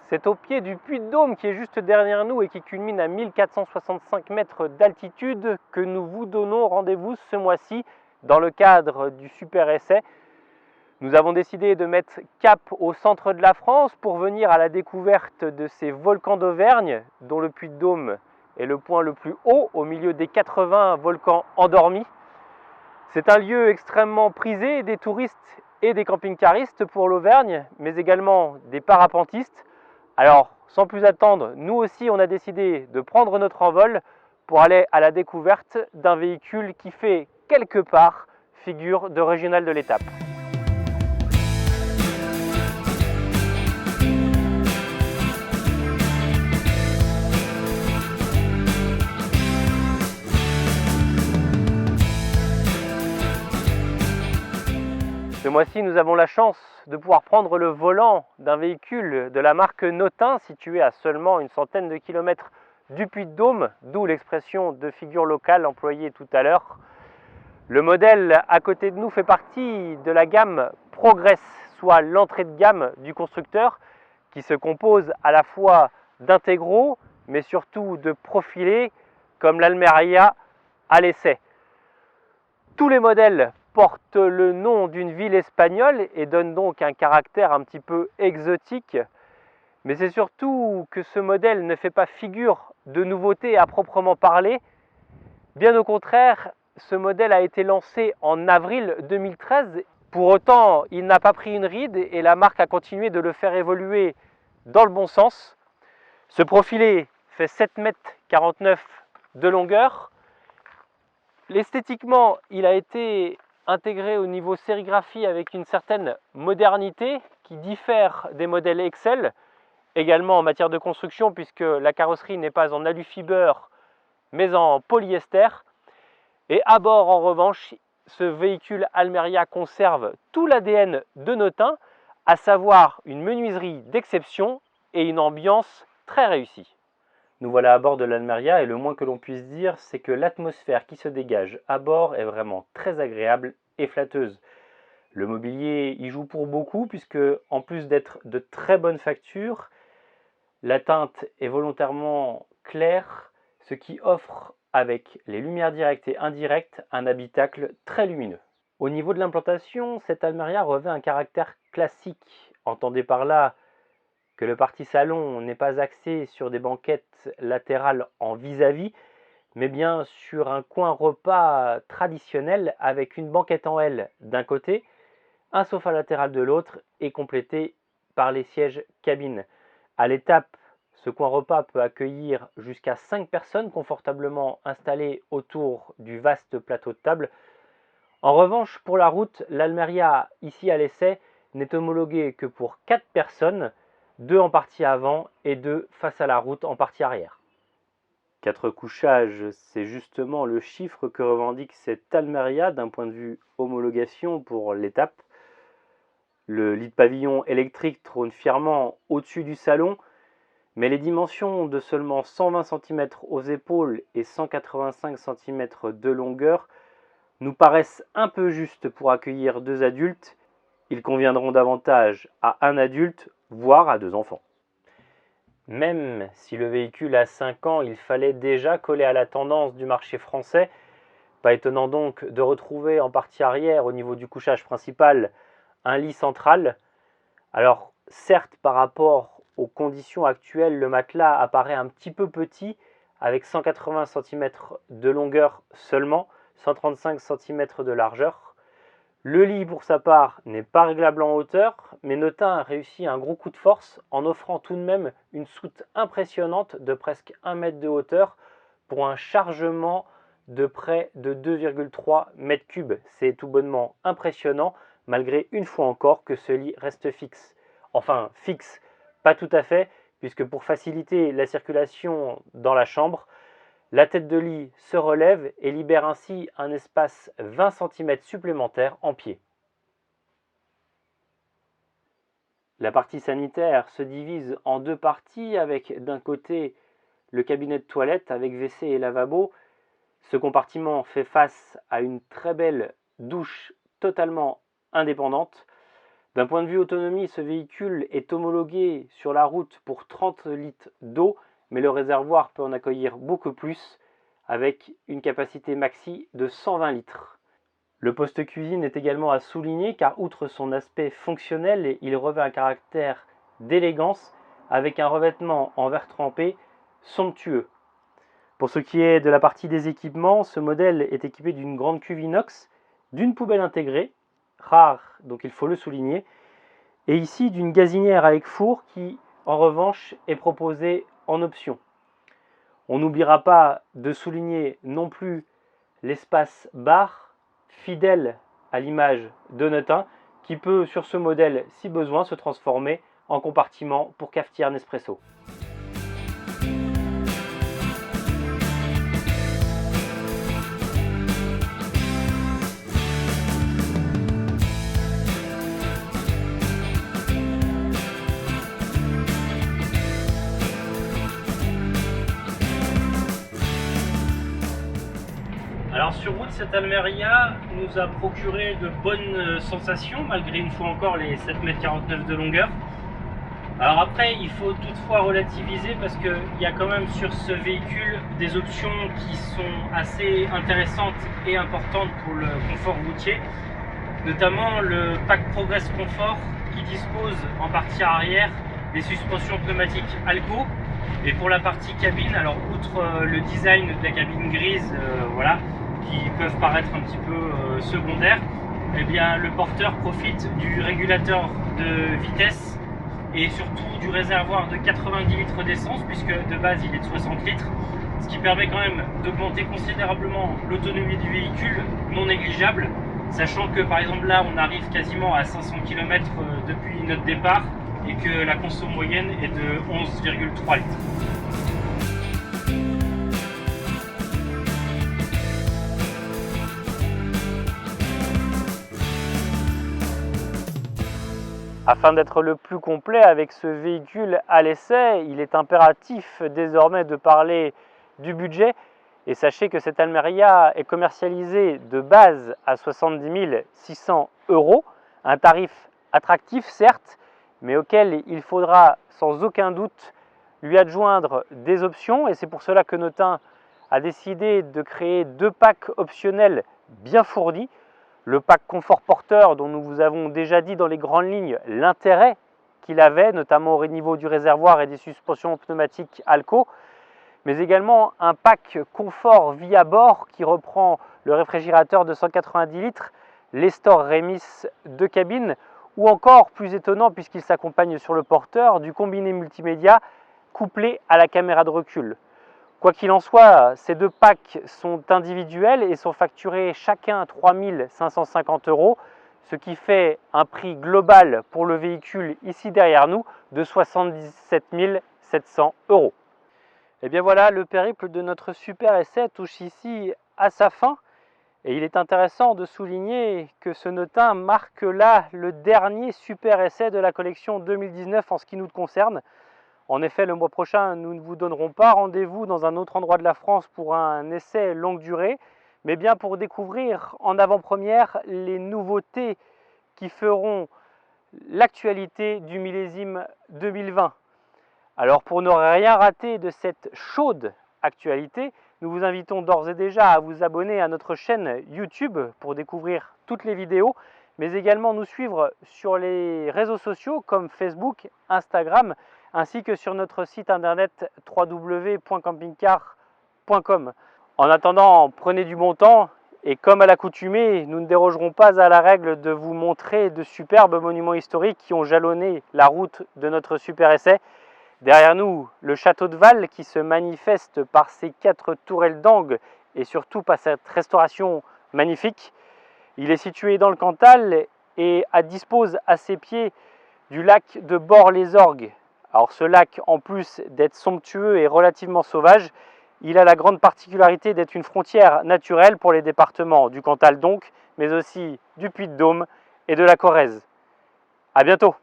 C'est au pied du Puy de Dôme qui est juste derrière nous et qui culmine à 1465 mètres d'altitude que nous vous donnons rendez-vous ce mois-ci dans le cadre du Super Essai. Nous avons décidé de mettre cap au centre de la France pour venir à la découverte de ces volcans d'Auvergne, dont le Puy de Dôme est le point le plus haut au milieu des 80 volcans endormis. C'est un lieu extrêmement prisé des touristes et des camping-caristes pour l'Auvergne, mais également des parapentistes. Alors, sans plus attendre, nous aussi on a décidé de prendre notre envol pour aller à la découverte d'un véhicule qui fait quelque part figure de régional de l'étape. Ce mois-ci, nous avons la chance de pouvoir prendre le volant d'un véhicule de la marque Notin, situé à seulement une centaine de kilomètres du Puy de Dôme, d'où l'expression de figure locale employée tout à l'heure. Le modèle à côté de nous fait partie de la gamme Progress, soit l'entrée de gamme du constructeur, qui se compose à la fois d'intégraux, mais surtout de profilés, comme l'Almeria à l'essai. Tous les modèles portent le nom d'une ville espagnole et donnent donc un caractère un petit peu exotique. Mais c'est surtout que ce modèle ne fait pas figure de nouveauté à proprement parler. Bien au contraire, ce modèle a été lancé en avril 2013. Pour autant, il n'a pas pris une ride et la marque a continué de le faire évoluer dans le bon sens. Ce profilé fait 7,49 m de longueur. Esthétiquement, il a été intégré au niveau sérigraphie avec une certaine modernité qui diffère des modèles Excel, également en matière de construction puisque la carrosserie n'est pas en alu-fiber mais en polyester. Et à bord en revanche, ce véhicule Almeria conserve tout l'ADN de Notin, à savoir une menuiserie d'exception et une ambiance très réussie. Nous voilà à bord de l'Almeria et le moins que l'on puisse dire, c'est que l'atmosphère qui se dégage à bord est vraiment très agréable et flatteuse. Le mobilier y joue pour beaucoup puisque, en plus d'être de très bonne facture, la teinte est volontairement claire, ce qui offre, avec les lumières directes et indirectes, un habitacle très lumineux. Au niveau de l'implantation, cette Almeria revêt un caractère classique. Entendez par là que le parti salon n'est pas axé sur des banquettes latérales en vis-à-vis, mais bien sur un coin repas traditionnel avec une banquette en L d'un côté, un sofa latéral de l'autre et complété par les sièges cabines. À l'étape, ce coin repas peut accueillir jusqu'à 5 personnes confortablement installées autour du vaste plateau de table. En revanche, pour la route, l'Almeria, ici à l'essai, n'est homologuée que pour 4 personnes, 2 en partie avant et 2 face à la route en partie arrière. 4 couchages, c'est justement le chiffre que revendique cette Almeria d'un point de vue homologation pour l'étape. Le lit de pavillon électrique trône fièrement au-dessus du salon, mais les dimensions de seulement 120 cm aux épaules et 185 cm de longueur nous paraissent un peu justes pour accueillir 2 adultes. Ils conviendront davantage à un adulte, voire à 2 enfants. Même si le véhicule a 5 ans, il fallait déjà coller à la tendance du marché français. Pas étonnant donc de retrouver en partie arrière, au niveau du couchage principal, un lit central. Alors certes, par rapport aux conditions actuelles, le matelas apparaît un petit peu petit, avec 180 cm de longueur seulement, 135 cm de largeur. Le lit, pour sa part, n'est pas réglable en hauteur, mais Notin a réussi un gros coup de force en offrant tout de même une soute impressionnante de presque 1 mètre de hauteur pour un chargement de près de 2,3 mètres cubes. C'est tout bonnement impressionnant, malgré une fois encore que ce lit reste fixe. Enfin, fixe, pas tout à fait, puisque pour faciliter la circulation dans la chambre, la tête de lit se relève et libère ainsi un espace 20 cm supplémentaire en pied. La partie sanitaire se divise en 2 parties avec d'un côté le cabinet de toilette avec WC et lavabo. Ce compartiment fait face à une très belle douche totalement indépendante. D'un point de vue autonomie, ce véhicule est homologué sur la route pour 30 litres d'eau, mais le réservoir peut en accueillir beaucoup plus, avec une capacité maxi de 120 litres. Le poste cuisine est également à souligner car outre son aspect fonctionnel, il revêt un caractère d'élégance avec un revêtement en verre trempé somptueux. Pour ce qui est de la partie des équipements, ce modèle est équipé d'une grande cuve inox, d'une poubelle intégrée, rare donc il faut le souligner, et ici d'une gazinière avec four qui en revanche est proposée en option. On n'oubliera pas de souligner non plus l'espace bar, fidèle à l'image de Notin, qui peut sur ce modèle, si besoin, se transformer en compartiment pour cafetière Nespresso. Alors sur route, cette Almeria nous a procuré de bonnes sensations, malgré une fois encore les 7,49 m de longueur. Alors après, il faut toutefois relativiser parce qu'il y a quand même sur ce véhicule des options qui sont assez intéressantes et importantes pour le confort routier, notamment le pack Progress Confort qui dispose en partie arrière des suspensions pneumatiques Alco. Et pour la partie cabine, alors outre le design de la cabine grise, voilà, qui peuvent paraître un petit peu secondaires, eh bien le porteur profite du régulateur de vitesse et surtout du réservoir de 90 litres d'essence, puisque de base il est de 60 litres, ce qui permet quand même d'augmenter considérablement l'autonomie du véhicule, non négligeable, sachant que par exemple là on arrive quasiment à 500 km depuis notre départ et que la conso moyenne est de 11,3 litres. Afin d'être le plus complet avec ce véhicule à l'essai, il est impératif désormais de parler du budget. Et sachez que cette Almeria est commercialisée de base à 70 600 €, un tarif attractif certes, mais auquel il faudra sans aucun doute lui adjoindre des options. Et c'est pour cela que Notin a décidé de créer deux packs optionnels bien fournis. Le pack confort porteur dont nous vous avons déjà dit dans les grandes lignes l'intérêt qu'il avait, notamment au niveau du réservoir et des suspensions pneumatiques Alco, mais également un pack confort vie à bord qui reprend le réfrigérateur de 190 litres, les stores Remis de cabine, ou encore, plus étonnant puisqu'il s'accompagne sur le porteur, du combiné multimédia couplé à la caméra de recul. Quoi qu'il en soit, ces deux packs sont individuels et sont facturés chacun 3 550 €, ce qui fait un prix global pour le véhicule ici derrière nous de 77 700 €. Et bien voilà, le périple de notre super essai touche ici à sa fin. Et il est intéressant de souligner que ce Notin marque là le dernier super essai de la collection 2019 en ce qui nous concerne. En effet, le mois prochain, nous ne vous donnerons pas rendez-vous dans un autre endroit de la France pour un essai longue durée, mais bien pour découvrir en avant-première les nouveautés qui feront l'actualité du millésime 2020. Alors pour ne rien rater de cette chaude actualité, nous vous invitons d'ores et déjà à vous abonner à notre chaîne YouTube pour découvrir toutes les vidéos, mais également nous suivre sur les réseaux sociaux comme Facebook, Instagram, ainsi que sur notre site internet www.campingcar.com. En attendant, prenez du bon temps et comme à l'accoutumée, nous ne dérogerons pas à la règle de vous montrer de superbes monuments historiques qui ont jalonné la route de notre super essai. Derrière nous, le château de Val qui se manifeste par ses 4 tourelles d'angle et surtout par cette restauration magnifique. Il est situé dans le Cantal et dispose à ses pieds du lac de Bord-les-Orgues. Alors ce lac, en plus d'être somptueux et relativement sauvage, il a la grande particularité d'être une frontière naturelle pour les départements du Cantal donc, mais aussi du Puy-de-Dôme et de la Corrèze. À bientôt!